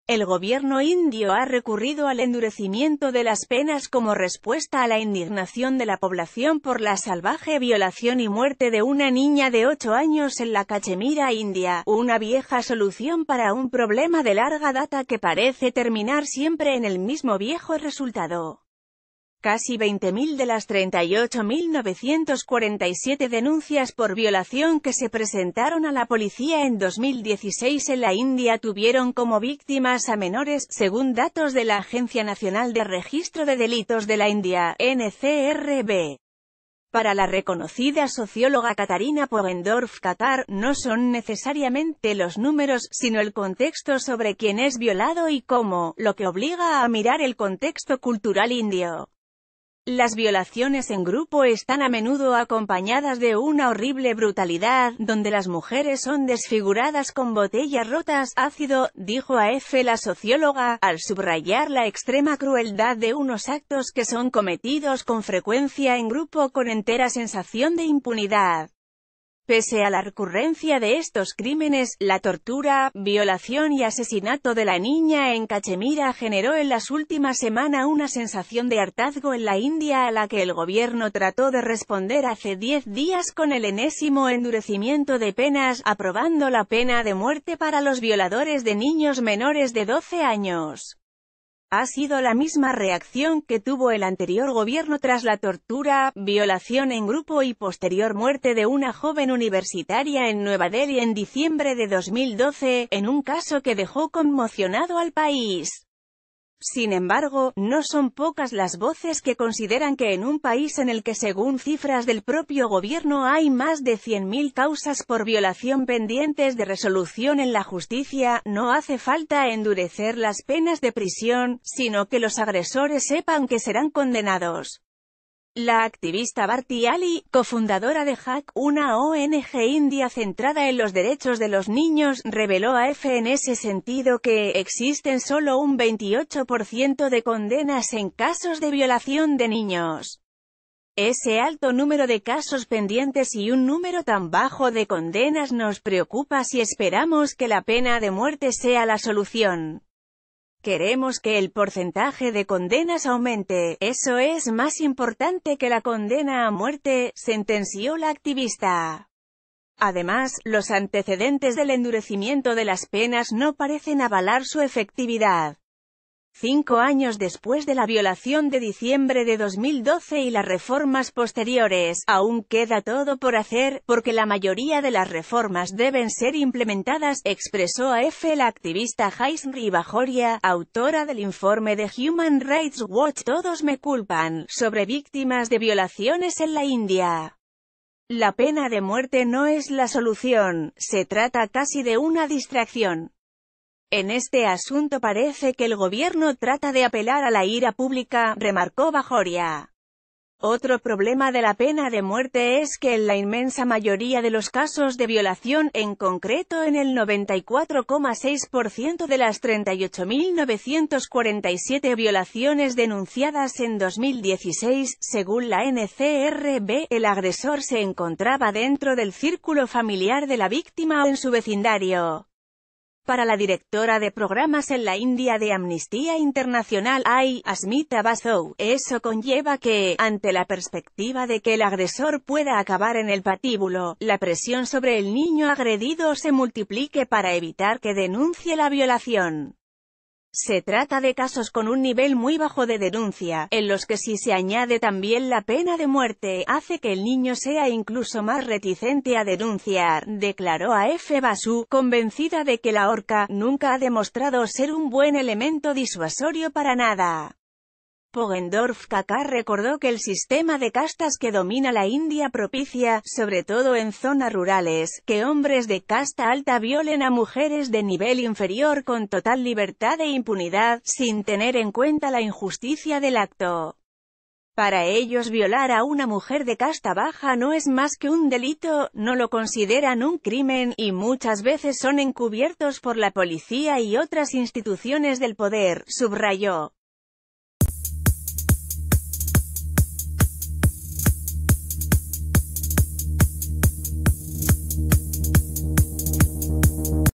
El gobierno indio ha recurrido al endurecimiento de las penas como respuesta a la indignación de la población por la salvaje violación y muerte de una niña de 8 años en la Cachemira, India, una vieja solución para un problema de larga data que parece terminar siempre en el mismo viejo resultado. Casi 20.000 de las 38.947 denuncias por violación que se presentaron a la policía en 2016 en la India tuvieron como víctimas a menores, según datos de la Agencia Nacional de Registro de Delitos de la India, NCRB. Para la reconocida socióloga Katarina Poggendorff-Kakkar, no son necesariamente los números, sino el contexto sobre quién es violado y cómo, lo que obliga a mirar el contexto cultural indio. Las violaciones en grupo están a menudo acompañadas de una horrible brutalidad, donde las mujeres son desfiguradas con botellas rotas, ácido, dijo AF la socióloga, al subrayar la extrema crueldad de unos actos que son cometidos con frecuencia en grupo con entera sensación de impunidad. Pese a la recurrencia de estos crímenes, la tortura, violación y asesinato de la niña en Cachemira generó en las últimas semanas una sensación de hartazgo en la India a la que el gobierno trató de responder hace 10 días con el enésimo endurecimiento de penas, aprobando la pena de muerte para los violadores de niños menores de 12 años. Ha sido la misma reacción que tuvo el anterior gobierno tras la tortura, violación en grupo y posterior muerte de una joven universitaria en Nueva Delhi en diciembre de 2012, en un caso que dejó conmocionado al país. Sin embargo, no son pocas las voces que consideran que en un país en el que según cifras del propio gobierno hay más de 100.000 causas por violación pendientes de resolución en la justicia, no hace falta endurecer las penas de prisión, sino que los agresores sepan que serán condenados. La activista Bharti Ali, cofundadora de HAC, una ONG india centrada en los derechos de los niños, reveló a AF en ese sentido que existen solo un 28% de condenas en casos de violación de niños. Ese alto número de casos pendientes y un número tan bajo de condenas nos preocupa si esperamos que la pena de muerte sea la solución. Queremos que el porcentaje de condenas aumente, eso es más importante que la condena a muerte, sentenció la activista. Además, los antecedentes del endurecimiento de las penas no parecen avalar su efectividad. 5 años después de la violación de diciembre de 2012 y las reformas posteriores, aún queda todo por hacer, porque la mayoría de las reformas deben ser implementadas, expresó AF la activista Jaishree Bajoria, autora del informe de Human Rights Watch Todos me culpan, sobre víctimas de violaciones en la India. La pena de muerte no es la solución, se trata casi de una distracción. En este asunto parece que el gobierno trata de apelar a la ira pública, remarcó Bajoria. Otro problema de la pena de muerte es que en la inmensa mayoría de los casos de violación, en concreto en el 94,6% de las 38.947 violaciones denunciadas en 2016, según la NCRB, el agresor se encontraba dentro del círculo familiar de la víctima o en su vecindario. Para la directora de programas en la India de Amnistía Internacional, Asmita Basu, eso conlleva que, ante la perspectiva de que el agresor pueda acabar en el patíbulo, la presión sobre el niño agredido se multiplique para evitar que denuncie la violación. Se trata de casos con un nivel muy bajo de denuncia, en los que si se añade también la pena de muerte, hace que el niño sea incluso más reticente a denunciar, declaró AF Basu, convencida de que la horca nunca ha demostrado ser un buen elemento disuasorio para nada. Poggendorff-Kakkar recordó que el sistema de castas que domina la India propicia, sobre todo en zonas rurales, que hombres de casta alta violen a mujeres de nivel inferior con total libertad e impunidad, sin tener en cuenta la injusticia del acto. Para ellos violar a una mujer de casta baja no es más que un delito, no lo consideran un crimen, y muchas veces son encubiertos por la policía y otras instituciones del poder, subrayó.